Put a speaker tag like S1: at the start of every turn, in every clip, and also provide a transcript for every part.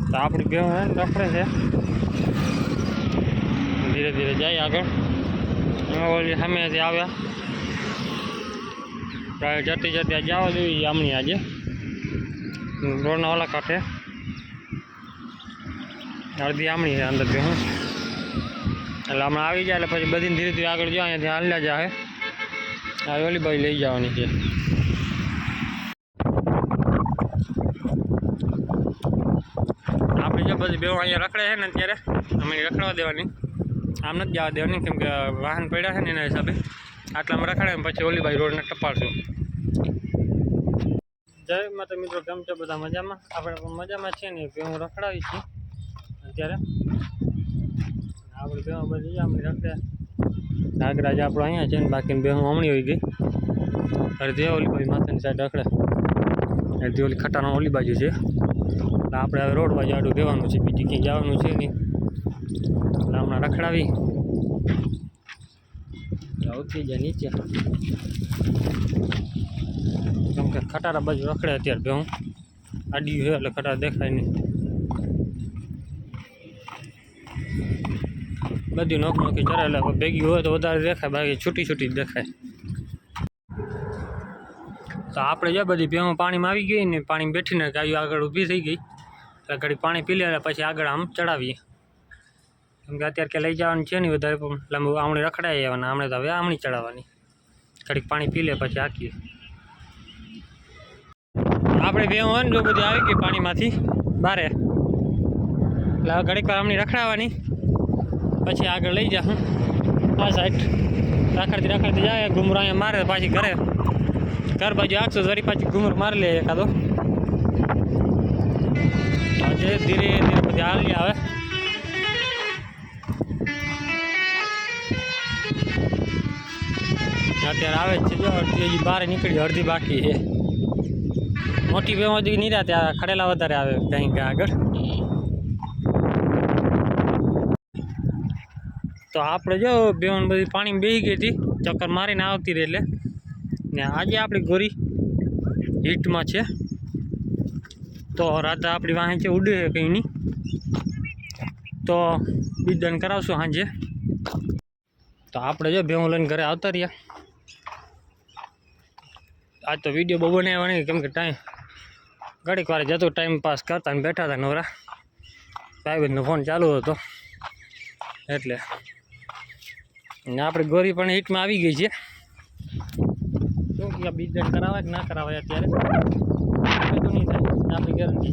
S1: तो अपनी बेहू है रखड़े से धीरे धीरे जाए आगे ओली हमें से आव्या प्राय जती जती जावा देवी आमनी आज रोडना वाला काठे अर्धी आमनी है अंदर बेहू એટલે હમણાં આવી જાય એટલે પછી બધી ધીરે ધીરે આગળ જાય અહીંયાથી હાલ્યા જાય આ ઓલી બાઈ લઈ જવાની છે આપણે જો બધી બેવ અહીંયા રખડે છે ને અત્યારે અમે રખડવા દેવાની આમ નથી જવા દેવાની કેમ કે વાહન પડ્યા છે ને એના હિસાબે આટલામાં રખડે ને પછી ઓલી બાઈ રોડને ટપાડશું જય માતા મિત્રો કેમ છો બધા મજામાં આપણે પણ મજામાં છીએ ને બેવ રખડાવી છીએ અત્યારે આપણે બેહું બધી આમ રખડે નાગરાજ આપણો અહીંયા છે ને બાકી બેહું હમણી હોઈ ગઈ અડધી ઓલી બાજુ માથાની સાઈડ રખડે અડધી ઓલી ખટાનો ઓલી બાજુ છે એટલે આપણે હવે રોડ બાજુ આડું રહેવાનું છે બીજી ક્યાંય જવાનું છે નહીં એટલે હમણાં રખડાવી ઉતરી જાય નીચે કેમ કે ખટારા બાજુ રખડે અત્યારે બેહું આડી છે એટલે ખટારા દેખાય નહીં બધી નોખ નોખી ચરે એટલે ભેગી હોય તો વધારે દેખાય બાકી છૂટી છૂટી જ દેખાય તો આપણે જે બધી ભેહું પાણીમાં આવી ગઈ ને પાણી બેઠીને ગાયો આગળ ઊભી થઈ ગઈ એટલે ઘડી પાણી પી લે પછી આગળ આમ ચડાવીએ કેમ કે અત્યારે કે લઈ જવાનું છે નહીં વધારે લાંબુ આમણી રખડાઈ જવાના આમણે તો હવે આમણી ચડાવવાની ઘડીક પાણી પી લે પછી હાકીએ આપણે ભેહું હોય ને જો બધી આવી ગઈ પાણીમાંથી બારે એટલે ઘડીક વાર આમણી રખડાવવાની પછી આગળ લઈ જા આ સાઈડ રખડતી જાય ઘૂમરો અહીંયા મારે પાછી ઘર બાજુ આખશો વળી પાછી ઘૂમર મારી લે એકાદો જે ધીરે ધીરે બધી હાલી આવે અત્યારે આવે જ છે જો અડધી હજી બહાર નીકળી અડધી બાકી છે મોટી બેમાં હજી નીરા ત્યાં ખડેલા વધારે આવે કંઈક આગળ તો આપણે જો બેવન બધી પાણી બેસી ગઈ હતી ચક્કર મારીને આવતી રહી એટલે ને આજે આપણી ગોરી હીટમાં છે તો રાધા આપણી વાહે છે ઉડે છે કંઈ નહીં તો બીજદાન કરાવશું સાંજે તો આપણે જો ભેહું લઈને ઘરે આવતા રહ્યા આજ તો વિડીયો બહુ બનાવ્યો નહીં કેમ કે ટાઈમ ઘડીક વાર જતો ટાઈમ પાસ કરતા ને બેઠા હતા નવરા ભાઈબંધનો ફોન ચાલુ હતો એટલે ને આપણી ગોરી પણ હીટમાં આવી ગઈ છે શું કે બીજદાન કરાવે કે ના કરાવે અત્યારે તો નહીં થાય આપણી ગેરંટી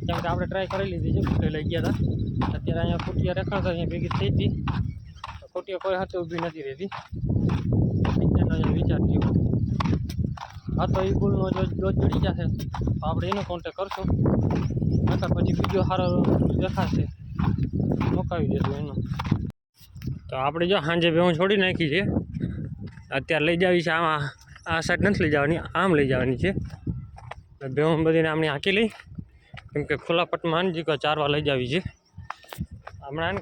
S1: કેમ કે આપણે ટ્રાય કરી લીધી છે ફૂટે લઈ ગયા હતા અત્યારે અહીંયા ફૂટિયા રખાતા અહીંયા ભેગી થઈ હતી ફૂટિયા કોઈ હાથે ઊભી નથી રહેતી બીજાનો વિચાર થયો હા તો એ ભૂલનો જો જડી જશે તો આપણે એનો કોન્ટેક કરશું નકર પછી બીજો સારો દેખાશે મુકાવી દેશું એનો તો આપણે જો સાંજે ભેહું છોડી નાખી છે અત્યારે લઈ જવી છે આમાં આ સાઈડ નથી લઈ જવાની આમ લઈ જવાની છે ભેહું બધીને આમની હાંકી લઈ કેમ કે ખુલ્લા પટમાં જીકો ચારવા લઈ જવી છે હમણાં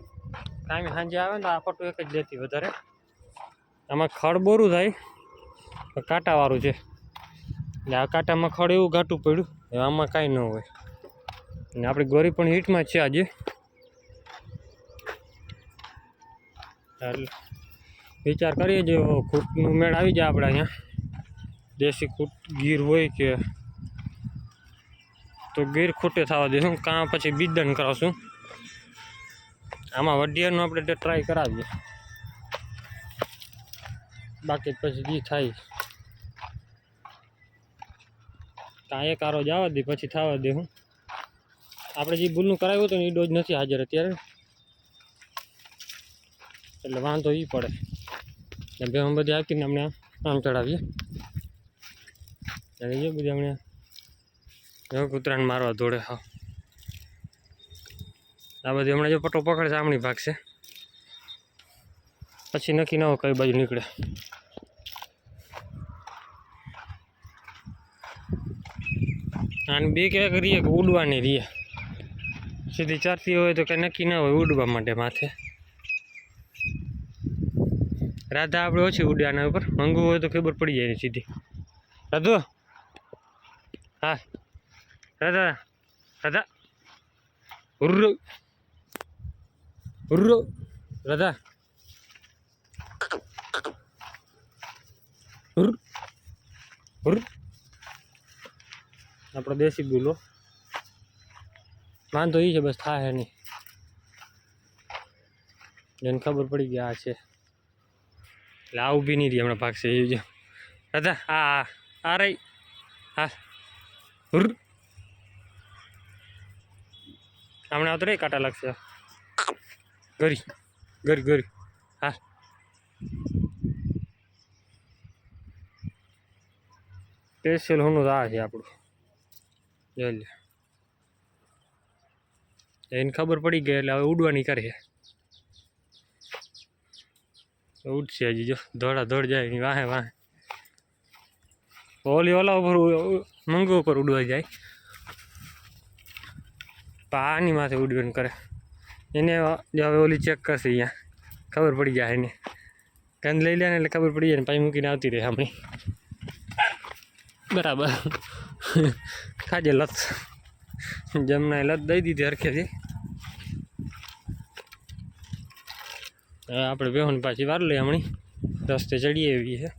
S1: કાંઈ સાંજે આવે ને આ પટું એક જ લેતી વધારે આમાં ખડ બોરું થાય કાંટાવાળું છે એટલે આ કાંટામાં ખડ એવું ઘાટું પડ્યું આમાં કાંઈ ન હોય ને આપણી ગોરી પણ હીટમાં છે આજે વિચાર કરીએ જો ખૂટનું મેળ આવી જાય આપણે અહીંયા દેશી ખૂટ ગીર હોય કે તો ગીર ખૂટે થવા દઈશું કાં પછી બીજદાન કરાવશું આમાં વઢિયારનું આપણે ટ્રાય કરાવીએ બાકી પછી જે થાય ત્યાં એક આરો જવા દે પછી થવા દે હું આપણે જે ભૂલનું કરાવ્યું હતું ને એ ડોઝ નથી હાજર અત્યારે એટલે વાંધો એ પડે એટલે ભેહું બધી આપીને અમને આમ ચડાવીએ અને એ બધી અમને કૂતરાને મારવા દોડે હા આ બધી હમણાં જો પટો પકડે આમણી ભાગશે પછી નક્કી ન હોય કઈ બાજુ નીકળે અને બે ક્યાંક રહીએ કે ઉડવાની રહીએ સીધી ચરતી હોય તો કંઈ નક્કી ના હોય ઉડવા માટે માથે રાધા આપણે ઓછી ઉડે આના ઉપર મંગુ હોય તો ખબર પડી જાય સીધી રાધુ હા રાધા રાધા ઉર્રો ઉર્રો રાધા ઉર ઉર આપણો દેશી બોલો વાંધો એ છે બસ થાય નહીં એને ખબર પડી ગઈ આ છે એટલે આ ઊભી નહીં રહી હમણાં ભાગશે એ જો રાધા હા આ રહી હા ઉર હમણાં આવતો રહી કાંટા લાગશે ગરી ગરી ગરી હા સ્પેશિયલ હોનું આ છે આપણું જોઈ લે એને ખબર પડી ગઈ એટલે હવે ઉડવાની કરે ઉડશે હજી જો ધોળા ધોળ જાય એની વાહે વાહે ઓલી ઓલા ઉપર મંગો ઉપર ઉડવા જાય આની માથે ઉડવાનું કરે એને હવે ઓલી ચેક કરશે અહીંયા ખબર પડી જાય એને કંદ લઈ લે ને એટલે ખબર પડી જાય ને પાછી મૂકીને આવતી રહે આપણી બરાબર ખાજે લત જમના લત દઈ દીધી હરખેથી આપણે બેહોની પાછી વાર લઈએ હમણી રસ્તે ચડીએ એવી છે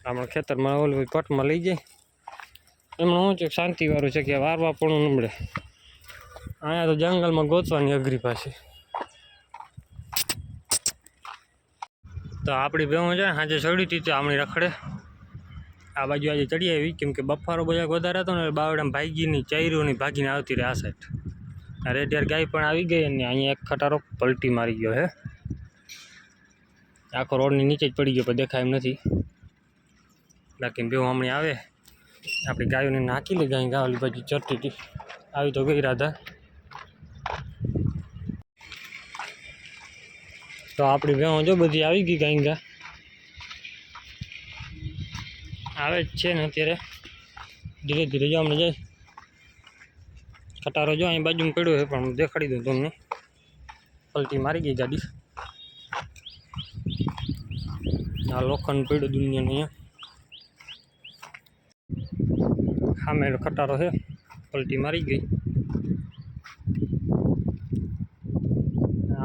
S1: આપણે ખેતરમાં ઓલું કટમાં લઈ જાય એમનું શું છે શાંતિવાળું છે કે વારવા પણ નમળે અહીંયા તો જંગલમાં ગોતવાની અઘરી પાસે તો આપણી ભેહું છે સાંજે ચડી હતી તો આમણી રખડે આ બાજુ આજે ચડી આવી કેમ કે બફારો બધા વધારે હતો ને બાવડામાં ભાગીની ચાયરોની ભાગીને આવતી રહે આ સાઈડ અરે ત્યારે ગાય પણ આવી ગઈ અને અહીંયા એક ખટારો પલટી મારી ગયો હે આખો રોડની નીચે જ પડી ગયો પણ દેખાય એમ નથી બાકી ભેહું હમણાં આવે આપણી ગાયોને નાખી લે ગાય ગાવલી બાજુ ચરતી હતી આવી તો ગઈ રાધા તો આપણી ભેહું જો બધી આવી ગઈ ગાય ગા આવે જ છે ને અત્યારે ધીરે ધીરે જો અમને જાય ખટારો જો અહીં બાજુમાં પડ્યો છે પણ હું દેખાડી દઉં તમને પલટી મારી ગઈ ગાડી આ લોખંડ પડ્યો દુનિયાને અહીંયા સામે ખટારો છે પલટી મારી ગઈ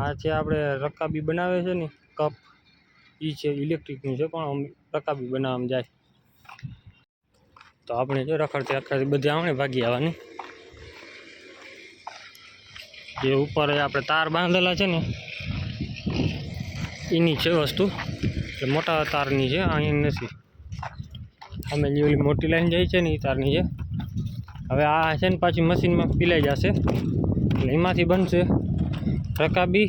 S1: આ છે આપણે રકાબી બનાવે છે ને કપ એ છે ઇલેક્ટ્રિકનું છે પણ રકાબી બનાવવામાં જાય તો આપણે જો રખડતી રખડતી બધી આપણે ભાગી આવવાની જે ઉપર આપણે તાર બાંધેલા છે ને એની છે વસ્તુ એટલે મોટા તારની છે અહીં નથી અમે જે ઓલી મોટી લાઈન જાય છે ને એ તારની છે હવે આ છે ને પાછી મશીનમાં પીલાઈ જશે એટલે એમાંથી બનશે રકાબી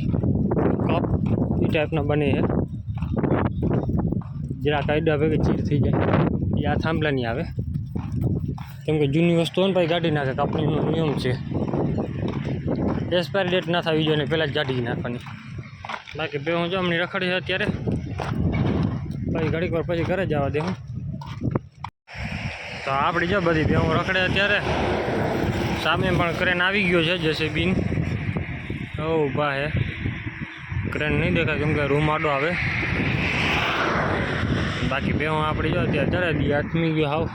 S1: કપ એ ટાઈપના બને છે જરા કાયદા ભેગી ચીર થઈ જાય એ આ થાંભલાની આવે કેમ કે જૂની વસ્તુ હોય ને પછી કાઢી નાખે કંપનીનો નિયમ છે એક્સપાયરી ડેટ ના થવી જોઈએ ને પહેલાં જ કાઢી નાખવાની બાકી બે હું જો અમને રખડી છે અત્યારે પછી ઘડીક વાર પછી ઘરે જવા દે હું તો આપણી જો બધી બે હું રખડે અત્યારે સામે પણ ક્રેન આવી ગયો છે જેસીબી ઓ ઊભા હે ક્રેન નહીં દેખાય કેમ કે રૂમ આડો આવે બાકી બે હું આપણી જો અત્યારે ચડે દી આથમી ગયો હાવ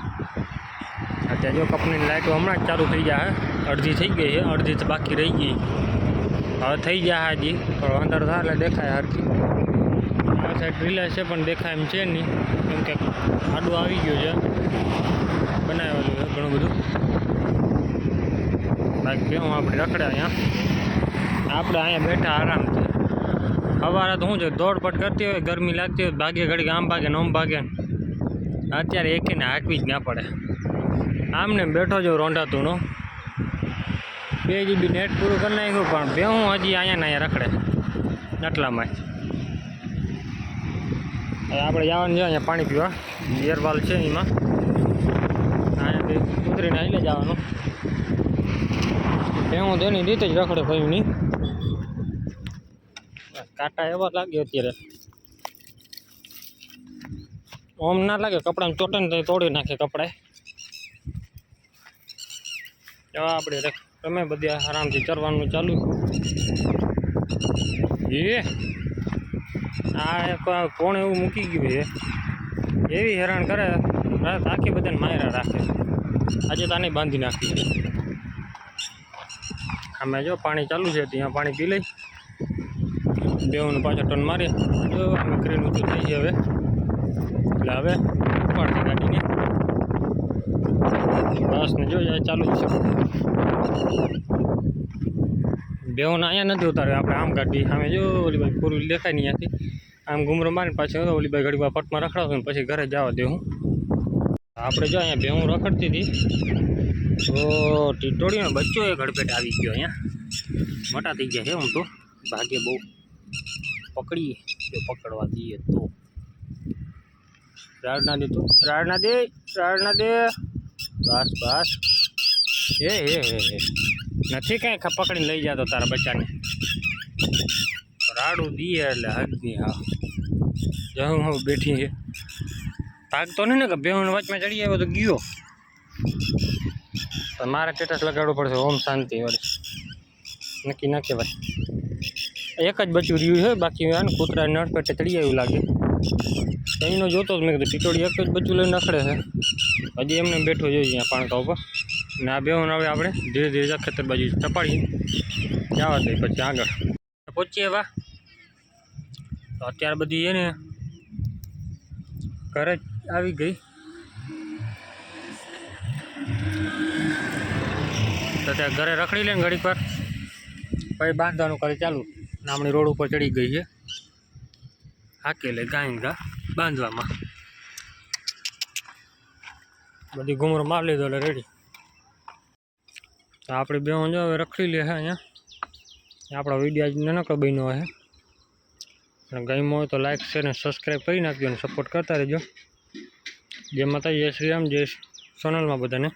S1: અત્યારે જો કંપનીની લાઇટો હમણાં જ ચાલુ થઈ જાય અડધી થઈ ગઈ છે અડધી તો બાકી રહી ગઈ હવે થઈ જાય હજી પણ અંદર થાય એટલે દેખાય હરખી આ સાઈડ રિલે છે પણ દેખાય એમ છે નહીં કેમ કે આડું આવી ગયું છે બનાવેલું છે ઘણું બધું બાકી કેવું આપણે રખડે અહીંયા આપણે અહીંયા બેઠા આરામથી સવારે તો શું છે દોડપટ કરતી હોય ગરમી લાગતી હોય ભાગે ઘડીક આમ ભાગે ને આમ ભાગે અત્યારે એકેને હાંકવી જ ના પડે આમને બેઠો જો રોંઢાતુંનો 2 GB નેટ પૂરું કરી નાખ્યું પણ બે હું હજી અહીંયા ને અહીંયા રખડે આટલામાં હવે આપણે જવાનું છે અહીંયા પાણી પીવા એરવાલ છે એમાં અહીંયાથી ઉતરીને આવી જવાનું હું તેની રીતે જ રખડે ભાઈ નહીં કાંટા એવા લાગે અત્યારે ઓમ ના લાગે કપડામાં ચોટે ને તોડી નાખે કપડાં એવા આપણે તમે બધી આરામથી ચરવાનું ચાલુ એ આ એક કોણ એવું મૂકી ગયું છે એવી હેરાન કરે રાત આખી બધાને માયરા રાખે આજે તાને બાંધી નાખી આમાં જો પાણી ચાલુ છે ત્યાં પાણી પી લઈ બેવનું પાછો ટન મારી જો અમે ક્રેન ઊંચું થઈ છે હવે એટલે હવે ઉપાડતી ગાડીને બસને જો ચાલુ જ છે બેવને અહીંયા નથી ઉતાર્યો આપણે આમ ગાડી સામે જો ઓલી ભાઈ પૂરું દેખાય નહીં ત્યાંથી આમ ઘૂમરો મારીને પાછી ઓલી ભાઈ ઘડીમાં પટમાં રખડાવશું ને પછી ઘરે જવા દેવું આપણે જો અહીંયા ભેહું રખડતી હતી તો ટીટોળીનો બચ્ચો એ ગડપેટ આવી ગયો અહીંયા મોટા થઈ ગયા છે હું તો ભાગ્ય બહુ પકડીએ જો પકડવા દઈએ તો રાડ ના દે તું રાડ ના દે બસ બસ હે નથી કાંઈ પકડીને લઈ જતો તારા બચ્ચાને રાડું દીએ એટલે હદની હા જવું હું બેઠી છે ભાગતો નહીં ને કે બેહું વચમાં ચડી આવ્યો તો ગયો તો મારે સ્ટેટસ લગાડવું પડશે ઓમ શાંતિ વળી નક્કી ના કહેવાય એક જ બચ્ચું રહ્યું છે બાકી ને કૂતરા નળપેટે ચડી આવ્યું લાગે એનો જોતો જ મેં કીધું ટીટોળી એક જ બચ્ચું લઈને રખડે છે હજી એમને બેઠો જોઈએ અહીંયા પાણકા ઉપર ને આ બેહું હવે આપણે ધીરે ધીરે ખેતર બાજુ ટપાડી જવા દઈએ પછી આગળ પહોંચીએ વાહ તો અત્યારે બધી એને ઘરે આવી ગઈ તો ત્યાં ઘરે રખડી લે ને ઘડીક વાર પછી બાંધવાનું કરે ચાલુ નામની રોડ ઉપર ચડી ગઈ છે હાકે લે ગાય ગા બાંધવામાં બધી ઘૂમરો માર લીધો એટલે રેડી તો આપણે બેહું જો હવે રખડી લે છે અહીંયા આપણો વિડીયો આજ નાનકડો બન્યો છે અને ગમ્યો હોય તો લાઈક શેર અને સબસ્ક્રાઈબ કરી નાખજો અને સપોર્ટ કરતા રહેજો જય માતાજી જય શ્રી રામ જય સોનલમાં બધાને